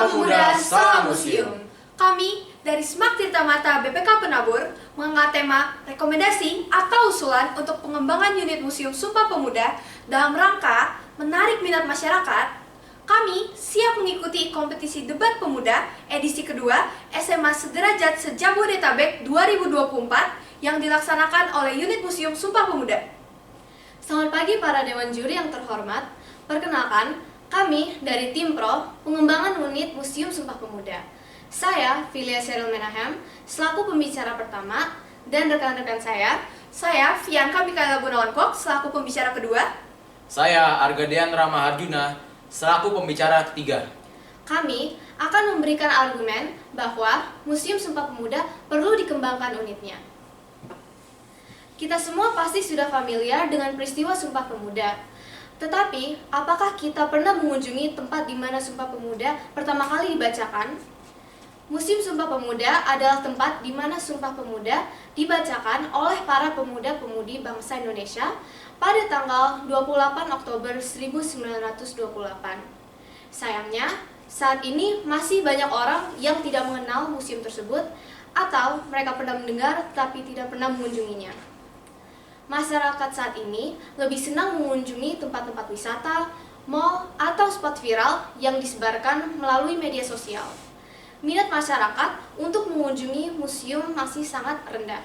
Sumpah Pemuda Salam Museum. Kami dari SMAK Tirta Mata BPK Penabur mengangkat tema rekomendasi atau usulan untuk pengembangan unit Museum Sumpah Pemuda dalam rangka menarik minat masyarakat. Kami siap mengikuti kompetisi debat pemuda edisi kedua SMA Sederajat se-Jabodetabek 2024 yang dilaksanakan oleh unit Museum Sumpah Pemuda. Selamat pagi para dewan juri yang terhormat. Perkenalkan, kami dari tim Pro Pengembangan Unit Museum Sumpah Pemuda. Saya, Filia Cheryl Menahem, selaku pembicara pertama, dan rekan-rekan saya, Fianka Mikaela Gunawan Kok, selaku pembicara kedua. Saya, Argadean Rama Harjuna, selaku pembicara ketiga. Kami akan memberikan argumen bahwa Museum Sumpah Pemuda perlu dikembangkan unitnya. Kita semua pasti sudah familiar dengan peristiwa Sumpah Pemuda. Tetapi, apakah kita pernah mengunjungi tempat di mana Sumpah Pemuda pertama kali dibacakan? Museum Sumpah Pemuda adalah tempat di mana Sumpah Pemuda dibacakan oleh para pemuda-pemudi bangsa Indonesia pada tanggal 28 Oktober 1928. Sayangnya, saat ini masih banyak orang yang tidak mengenal museum tersebut atau mereka pernah mendengar tapi tidak pernah mengunjunginya. Masyarakat saat ini lebih senang mengunjungi tempat-tempat wisata, mal, atau spot viral yang disebarkan melalui media sosial. Minat masyarakat untuk mengunjungi museum masih sangat rendah.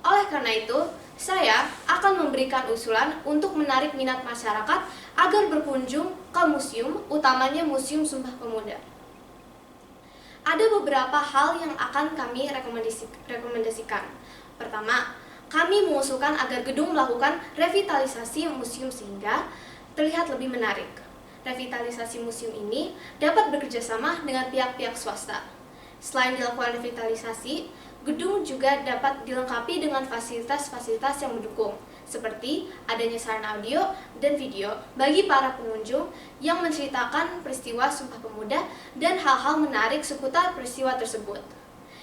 Oleh karena itu, saya akan memberikan usulan untuk menarik minat masyarakat agar berkunjung ke museum, utamanya Museum Sumpah Pemuda. Ada beberapa hal yang akan kami rekomendasikan. Pertama, kami mengusulkan agar gedung melakukan revitalisasi museum sehingga terlihat lebih menarik. Revitalisasi museum ini dapat bekerjasama dengan pihak-pihak swasta. Selain dilakukan revitalisasi, gedung juga dapat dilengkapi dengan fasilitas-fasilitas yang mendukung, seperti adanya sarana audio dan video bagi para pengunjung yang menceritakan peristiwa Sumpah Pemuda dan hal-hal menarik seputar peristiwa tersebut.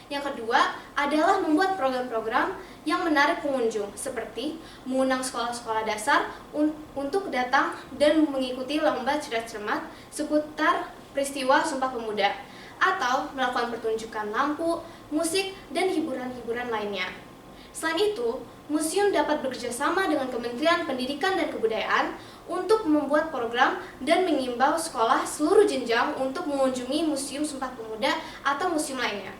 Yang kedua adalah membuat program-program yang menarik pengunjung, seperti mengundang sekolah-sekolah dasar untuk datang dan mengikuti lomba cerdas-cermat seputar peristiwa Sumpah Pemuda, atau melakukan pertunjukan lampu, musik, dan hiburan-hiburan lainnya. Selain itu, museum dapat bekerjasama dengan Kementerian Pendidikan dan Kebudayaan untuk membuat program dan mengimbau sekolah seluruh jenjang untuk mengunjungi Museum Sumpah Pemuda atau museum lainnya.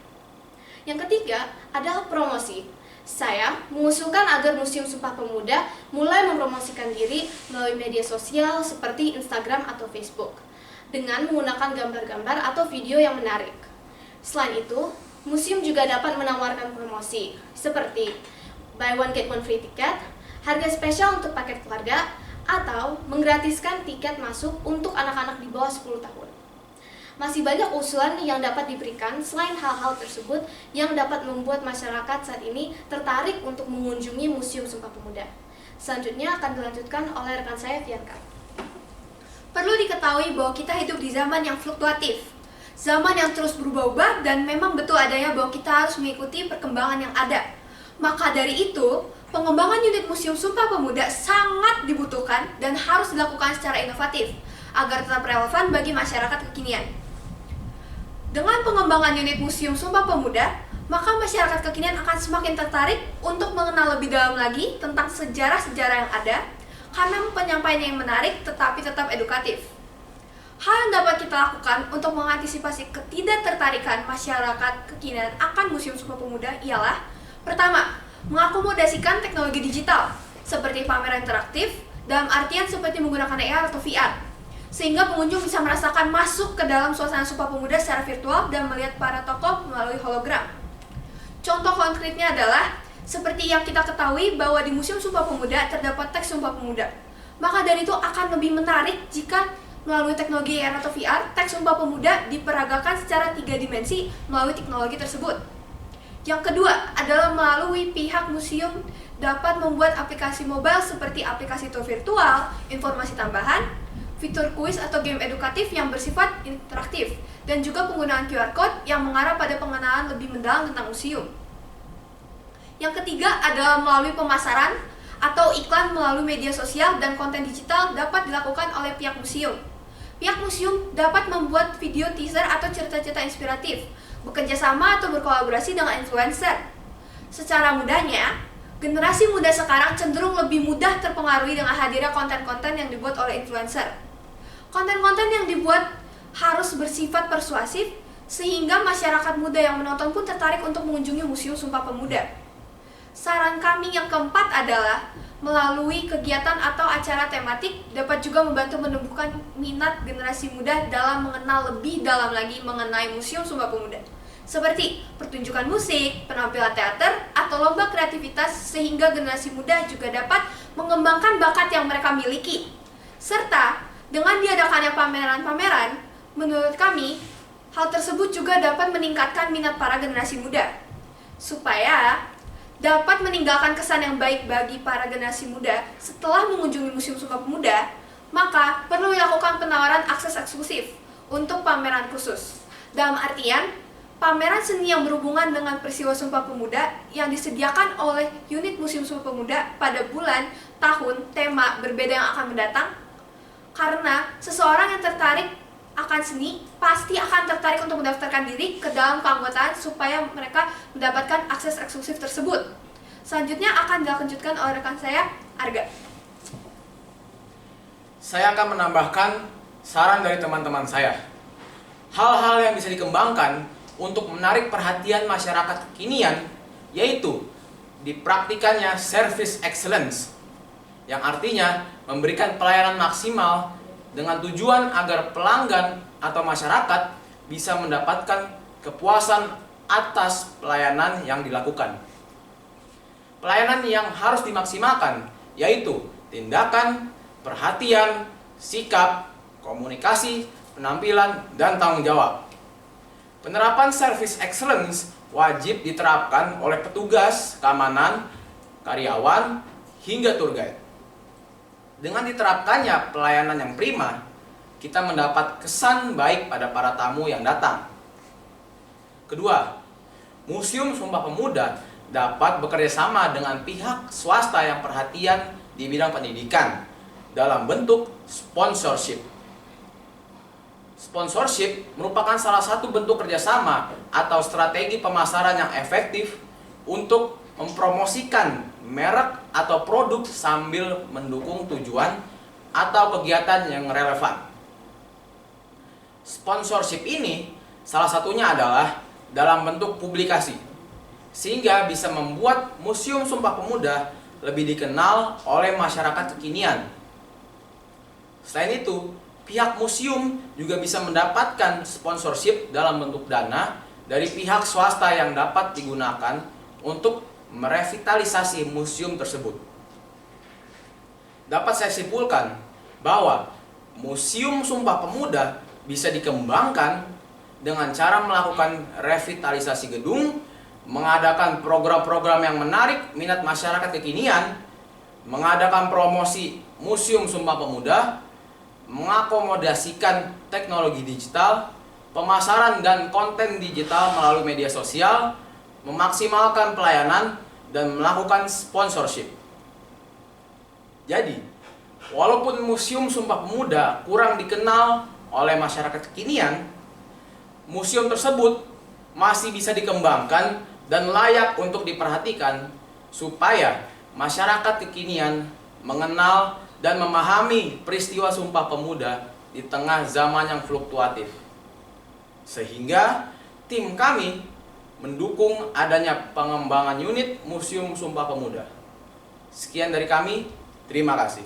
Yang ketiga adalah promosi. Saya mengusulkan agar Museum Sumpah Pemuda mulai mempromosikan diri melalui media sosial seperti Instagram atau Facebook dengan menggunakan gambar-gambar atau video yang menarik. Selain itu, museum juga dapat menawarkan promosi seperti buy one get one free tiket, harga spesial untuk paket keluarga, atau menggratiskan tiket masuk untuk anak-anak di bawah 10 tahun. Masih banyak usulan yang dapat diberikan selain hal-hal tersebut yang dapat membuat masyarakat saat ini tertarik untuk mengunjungi Museum Sumpah Pemuda. Selanjutnya akan dilanjutkan oleh rekan saya, Fianka. Perlu diketahui bahwa kita hidup di zaman yang fluktuatif, zaman yang terus berubah-ubah, dan memang betul adanya bahwa kita harus mengikuti perkembangan yang ada. Maka dari itu, pengembangan unit Museum Sumpah Pemuda sangat dibutuhkan dan harus dilakukan secara inovatif agar tetap relevan bagi masyarakat kekinian. Dengan pengembangan unit Museum Sumpah Pemuda, maka masyarakat kekinian akan semakin tertarik untuk mengenal lebih dalam lagi tentang sejarah-sejarah yang ada, karena penyampaiannya yang menarik tetapi tetap edukatif. Hal yang dapat kita lakukan untuk mengantisipasi ketidaktertarikan masyarakat kekinian akan Museum Sumpah Pemuda ialah: pertama, mengakomodasikan teknologi digital seperti pameran interaktif, dalam artian seperti menggunakan AR atau VR, sehingga pengunjung bisa merasakan masuk ke dalam suasana Sumpah Pemuda secara virtual dan melihat para tokoh melalui hologram. Contoh konkretnya adalah seperti yang kita ketahui bahwa di Museum Sumpah Pemuda terdapat teks Sumpah Pemuda. Maka dari itu akan lebih menarik jika melalui teknologi AR atau VR, teks Sumpah Pemuda diperagakan secara 3 dimensi melalui teknologi tersebut. Yang kedua adalah melalui pihak museum dapat membuat aplikasi mobile seperti aplikasi tour virtual, informasi tambahan, fitur kuis atau game edukatif yang bersifat interaktif, dan juga penggunaan QR Code yang mengarah pada pengenalan lebih mendalam tentang museum. Yang ketiga adalah melalui pemasaran atau iklan melalui media sosial dan konten digital dapat dilakukan oleh pihak museum. pihak museum dapat membuat video teaser atau cerita-cerita inspiratif, bekerja sama atau berkolaborasi dengan influencer. Secara mudahnya, generasi muda sekarang cenderung lebih mudah terpengaruhi dengan hadirnya konten-konten yang dibuat oleh influencer. Konten-konten yang dibuat harus bersifat persuasif, sehingga masyarakat muda yang menonton pun tertarik untuk mengunjungi Museum Sumpah Pemuda. Saran kami yang keempat adalah melalui kegiatan atau acara tematik dapat juga membantu menumbuhkan minat generasi muda dalam mengenal lebih dalam lagi mengenai Museum Sumpah Pemuda. Seperti pertunjukan musik, penampilan teater, atau lomba kreativitas sehingga generasi muda juga dapat mengembangkan bakat yang mereka miliki. Serta dengan diadakannya pameran-pameran, menurut kami, hal tersebut juga dapat meningkatkan minat para generasi muda. Supaya dapat meninggalkan kesan yang baik bagi para generasi muda setelah mengunjungi Museum Sumpah Pemuda, maka perlu dilakukan penawaran akses eksklusif untuk pameran khusus. Dalam artian, pameran seni yang berhubungan dengan peristiwa Sumpah Pemuda yang disediakan oleh unit Museum Sumpah Pemuda pada bulan, tahun, tema berbeda yang akan mendatang. Karena seseorang yang tertarik akan seni pasti akan tertarik untuk mendaftarkan diri ke dalam keanggotaan supaya mereka mendapatkan akses eksklusif tersebut. Selanjutnya akan dilanjutkan oleh rekan saya, Arga. Saya akan menambahkan saran dari teman-teman saya. Hal-hal yang bisa dikembangkan untuk menarik perhatian masyarakat kekinian, yaitu dipraktikannya service excellence, yang artinya memberikan pelayanan maksimal dengan tujuan agar pelanggan atau masyarakat bisa mendapatkan kepuasan atas pelayanan yang dilakukan. Pelayanan yang harus dimaksimalkan yaitu tindakan, perhatian, sikap, komunikasi, penampilan, dan tanggung jawab. Penerapan service excellence wajib diterapkan oleh petugas keamanan, karyawan, hingga tour guide. Dengan diterapkannya pelayanan yang prima, kita mendapat kesan baik pada para tamu yang datang. Kedua, Museum Sumpah Pemuda dapat bekerja sama dengan pihak swasta yang perhatian di bidang pendidikan dalam bentuk sponsorship. Sponsorship merupakan salah satu bentuk kerjasama atau strategi pemasaran yang efektif untuk mempromosikan merek atau produk sambil mendukung tujuan atau kegiatan yang relevan. Sponsorship ini salah satunya adalah dalam bentuk publikasi, sehingga bisa membuat Museum Sumpah Pemuda lebih dikenal oleh masyarakat kekinian. Selain itu, pihak museum juga bisa mendapatkan sponsorship dalam bentuk dana dari pihak swasta yang dapat digunakan untuk merevitalisasi museum tersebut. Dapat saya simpulkan bahwa Museum Sumpah Pemuda bisa dikembangkan dengan cara melakukan revitalisasi gedung, mengadakan program-program yang menarik minat masyarakat kekinian, mengadakan promosi Museum Sumpah Pemuda, mengakomodasikan teknologi digital, pemasaran dan konten digital melalui media sosial, memaksimalkan pelayanan, dan melakukan sponsorship. Jadi, walaupun Museum Sumpah Pemuda kurang dikenal oleh masyarakat kekinian, museum tersebut masih bisa dikembangkan dan layak untuk diperhatikan supaya masyarakat kekinian mengenal dan memahami peristiwa Sumpah Pemuda di tengah zaman yang fluktuatif. Sehingga tim kami mendukung adanya pengembangan unit Museum Sumpah Pemuda. Sekian dari kami, terima kasih.